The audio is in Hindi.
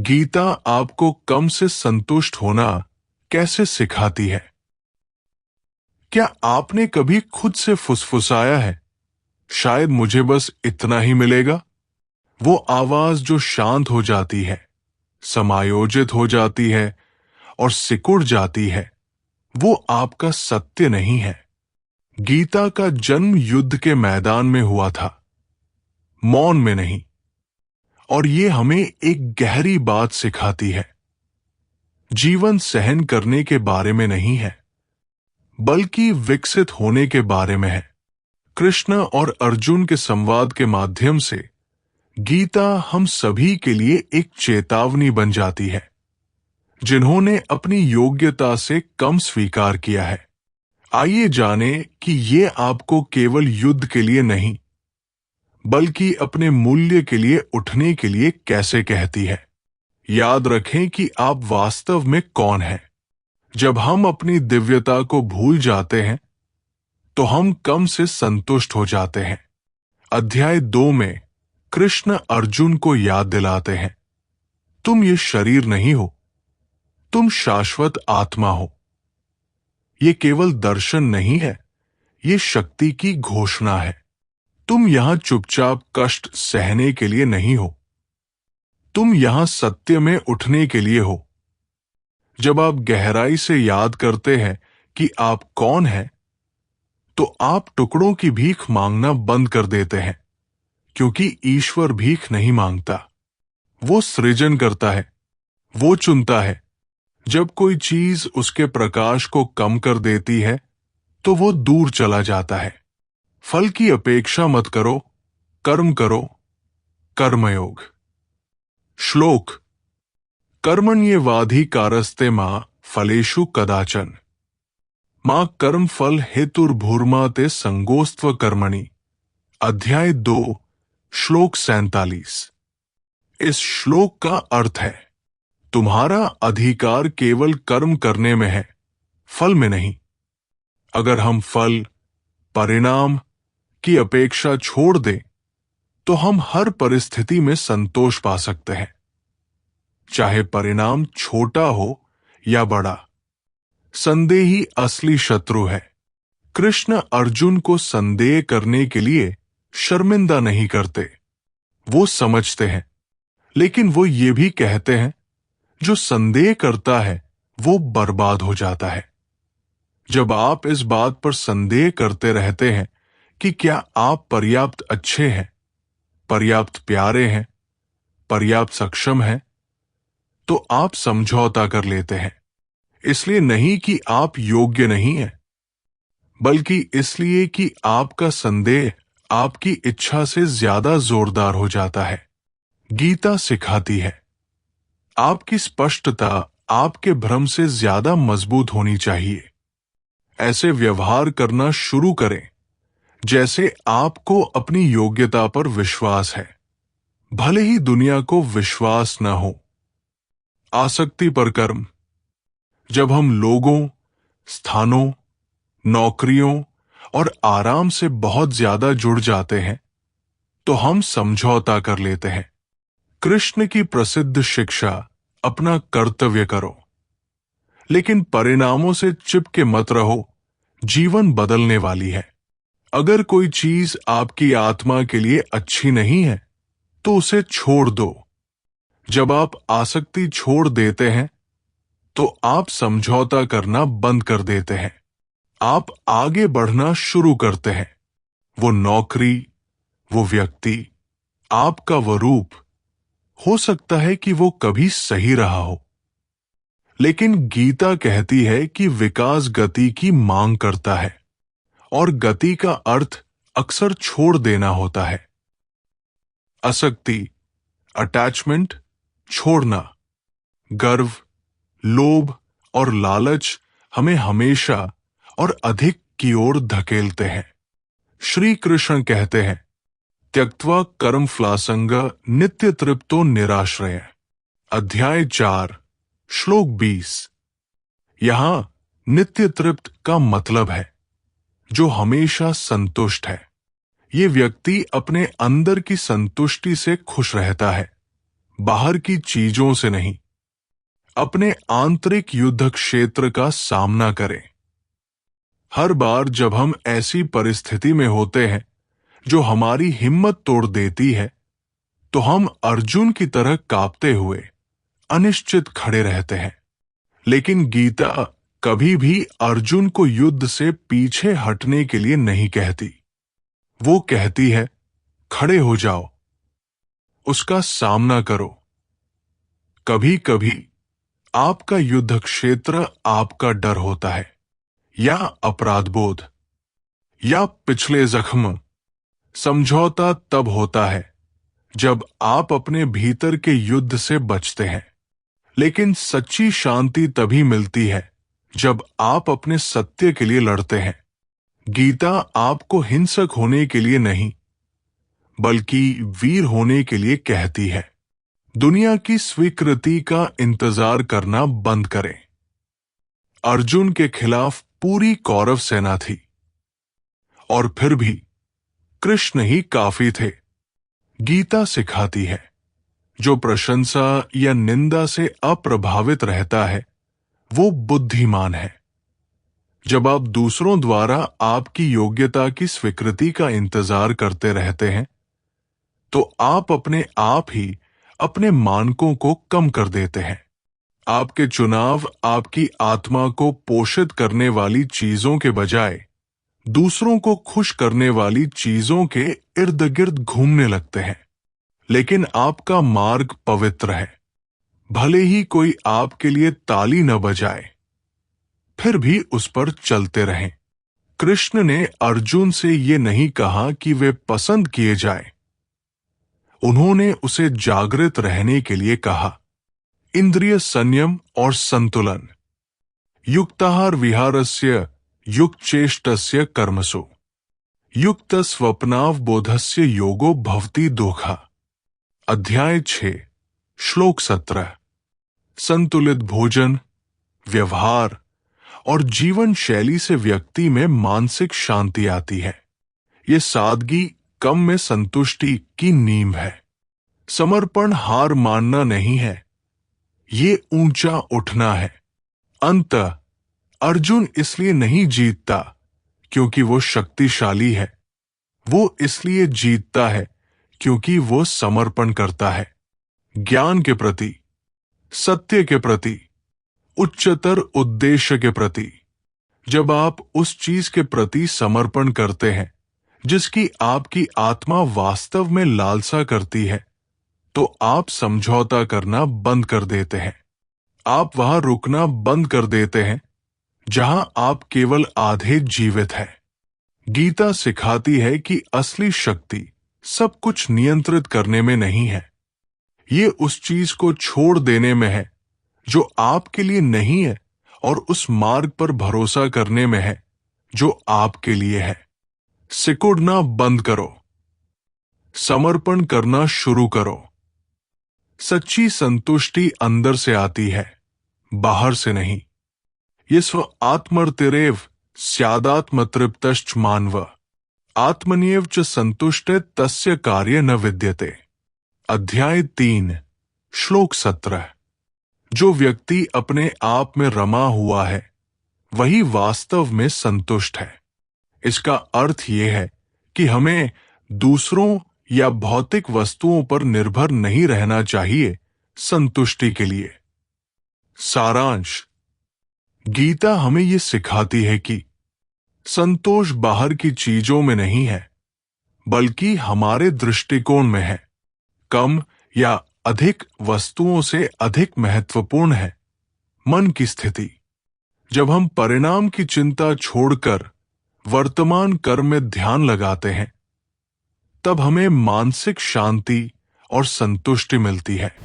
गीता आपको कम से संतुष्ट होना कैसे सिखाती है? क्या आपने कभी खुद से फुसफुसाया है, शायद मुझे बस इतना ही मिलेगा? वो आवाज जो शांत हो जाती है, समायोजित हो जाती है और सिकुड़ जाती है, वो आपका सत्य नहीं है। गीता का जन्म युद्ध के मैदान में हुआ था, मौन में नहीं। और ये हमें एक गहरी बात सिखाती है। जीवन सहन करने के बारे में नहीं है, बल्कि विकसित होने के बारे में है। कृष्ण और अर्जुन के संवाद के माध्यम से गीता हम सभी के लिए एक चेतावनी बन जाती है, जिन्होंने अपनी योग्यता से कम स्वीकार किया है। आइए जाने कि ये आपको केवल युद्ध के लिए नहीं, बल्कि अपने मूल्य के लिए उठने के लिए कैसे कहती है। याद रखें कि आप वास्तव में कौन हैं। जब हम अपनी दिव्यता को भूल जाते हैं, तो हम कम से संतुष्ट हो जाते हैं। अध्याय 2 में कृष्ण अर्जुन को याद दिलाते हैं, तुम ये शरीर नहीं हो, तुम शाश्वत आत्मा हो। ये केवल दर्शन नहीं है, ये शक्ति की घोषणा है। तुम यहां चुपचाप कष्ट सहने के लिए नहीं हो, तुम यहां सत्य में उठने के लिए हो। जब आप गहराई से याद करते हैं कि आप कौन हैं, तो आप टुकड़ों की भीख मांगना बंद कर देते हैं, क्योंकि ईश्वर भीख नहीं मांगता, वो सृजन करता है, वो चुनता है। जब कोई चीज उसके प्रकाश को कम कर देती है, तो वो दूर चला जाता है। फल की अपेक्षा मत करो, कर्म करो। कर्मयोग। श्लोक। कर्मण्येवाधिकारस्ते मां फलेषु कदाचन मां कर्म फल हेतुर्भूर्मा ते संगोस्त्व कर्मणि। अध्याय 2 श्लोक 47। इस श्लोक का अर्थ है, तुम्हारा अधिकार केवल कर्म करने में है, फल में नहीं। अगर हम फल, परिणाम की अपेक्षा छोड़ दें, तो हम हर परिस्थिति में संतोष पा सकते हैं, चाहे परिणाम छोटा हो या बड़ा। संदेह ही असली शत्रु है। कृष्ण अर्जुन को संदेह करने के लिए शर्मिंदा नहीं करते, वो समझते हैं। लेकिन वो ये भी कहते हैं, जो संदेह करता है वो बर्बाद हो जाता है। जब आप इस बात पर संदेह करते रहते हैं कि क्या आप पर्याप्त अच्छे हैं, पर्याप्त प्यारे हैं, पर्याप्त सक्षम हैं, तो आप समझौता कर लेते हैं। इसलिए नहीं कि आप योग्य नहीं हैं, बल्कि इसलिए कि आपका संदेह आपकी इच्छा से ज्यादा जोरदार हो जाता है। गीता सिखाती है, आपकी स्पष्टता आपके भ्रम से ज्यादा मजबूत होनी चाहिए। ऐसे व्यवहार करना शुरू करें जैसे आपको अपनी योग्यता पर विश्वास है, भले ही दुनिया को विश्वास न हो। आसक्ति पर कर्म। जब हम लोगों, स्थानों, नौकरियों और आराम से बहुत ज्यादा जुड़ जाते हैं, तो हम समझौता कर लेते हैं। कृष्ण की प्रसिद्ध शिक्षा, अपना कर्तव्य करो, लेकिन परिणामों से चिपके मत रहो। जीवन बदलने वाली है। अगर कोई चीज आपकी आत्मा के लिए अच्छी नहीं है, तो उसे छोड़ दो। जब आप आसक्ति छोड़ देते हैं, तो आप समझौता करना बंद कर देते हैं। आप आगे बढ़ना शुरू करते हैं। वो नौकरी, वो व्यक्ति, आपका वो रूप, हो सकता है कि वो कभी सही रहा हो, लेकिन गीता कहती है कि विकास गति की मांग करता है, और गति का अर्थ अक्सर छोड़ देना होता है। आसक्ति, अटैचमेंट, छोड़ना। गर्व, लोभ और लालच हमें हमेशा और अधिक की ओर धकेलते हैं। श्री कृष्ण कहते हैं, त्यक्त्वा कर्म फ्लासंग नित्य तृप्तो निराश्रय। अध्याय 4 श्लोक 20। यहां नित्य तृप्त का मतलब है जो हमेशा संतुष्ट है। ये व्यक्ति अपने अंदर की संतुष्टि से खुश रहता है, बाहर की चीजों से नहीं, अपने आंतरिक युद्ध क्षेत्र का सामना करें। हर बार जब हम ऐसी परिस्थिति में होते हैं जो हमारी हिम्मत तोड़ देती है, तो हम अर्जुन की तरह कांपते हुए अनिश्चित खड़े रहते हैं। लेकिन गीता कभी भी अर्जुन को युद्ध से पीछे हटने के लिए नहीं कहती। वो कहती है, खड़े हो जाओ, उसका सामना करो। कभी कभी आपका युद्ध क्षेत्र आपका डर होता है, या अपराध बोध, या पिछले जख्म। समझौता तब होता है जब आप अपने भीतर के युद्ध से बचते हैं। लेकिन सच्ची शांति तभी मिलती है जब आप अपने सत्य के लिए लड़ते हैं। गीता आपको हिंसक होने के लिए नहीं, बल्कि वीर होने के लिए कहती है। दुनिया की स्वीकृति का इंतजार करना बंद करें। अर्जुन के खिलाफ पूरी कौरव सेना थी, और फिर भी कृष्ण ही काफी थे। गीता सिखाती है, जो प्रशंसा या निंदा से अप्रभावित रहता है, वो बुद्धिमान है। जब आप दूसरों द्वारा आपकी योग्यता की स्वीकृति का इंतजार करते रहते हैं, तो आप अपने आप ही अपने मानकों को कम कर देते हैं। आपके चुनाव आपकी आत्मा को पोषित करने वाली चीजों के बजाय दूसरों को खुश करने वाली चीजों के इर्द गिर्द घूमने लगते हैं। लेकिन आपका मार्ग पवित्र है। भले ही कोई आपके लिए ताली न बजाए, फिर भी उस पर चलते रहें। कृष्ण ने अर्जुन से ये नहीं कहा कि वे पसंद किए जाए। उन्होंने उसे जागृत रहने के लिए कहा। इंद्रिय संयम और संतुलन। युक्ताहार विहारस्य युक्चेष्टस्य कर्मसु युक्त स्वप्नावबोधस्य योगो भवति दोखा। अध्याय 6 श्लोक 17। संतुलित भोजन, व्यवहार और जीवन शैली से व्यक्ति में मानसिक शांति आती है। ये सादगी कम में संतुष्टि की नींव है। समर्पण हार मानना नहीं है, ये ऊंचा उठना है। अंततः अर्जुन इसलिए नहीं जीतता क्योंकि वो शक्तिशाली है, वो इसलिए जीतता है क्योंकि वो समर्पण करता है। ज्ञान के प्रति, सत्य के प्रति, उच्चतर उद्देश्य के प्रति। जब आप उस चीज के प्रति समर्पण करते हैं जिसकी आपकी आत्मा वास्तव में लालसा करती है, तो आप समझौता करना बंद कर देते हैं। आप वहां रुकना बंद कर देते हैं जहां आप केवल आधे जीवित हैं। गीता सिखाती है कि असली शक्ति सब कुछ नियंत्रित करने में नहीं है, ये उस चीज को छोड़ देने में है जो आपके लिए नहीं है, और उस मार्ग पर भरोसा करने में है जो आपके लिए है। सिकुड़ना बंद करो, समर्पण करना शुरू करो। सच्ची संतुष्टि अंदर से आती है, बाहर से नहीं। ये स्व आत्मर्तिरेव स्यादात्म तृप्तश्च मानव आत्मन्येव च संतुष्टे तस्य कार्य न विद्यते। अध्याय 3 श्लोक 17। जो व्यक्ति अपने आप में रमा हुआ है, वही वास्तव में संतुष्ट है। इसका अर्थ यह है कि हमें दूसरों या भौतिक वस्तुओं पर निर्भर नहीं रहना चाहिए संतुष्टि के लिए। सारांश। गीता हमें यह सिखाती है कि संतोष बाहर की चीजों में नहीं है, बल्कि हमारे दृष्टिकोण में है। कम या अधिक वस्तुओं से अधिक महत्वपूर्ण है मन की स्थिति। जब हम परिणाम की चिंता छोड़कर वर्तमान कर्म में ध्यान लगाते हैं, तब हमें मानसिक शांति और संतुष्टि मिलती है।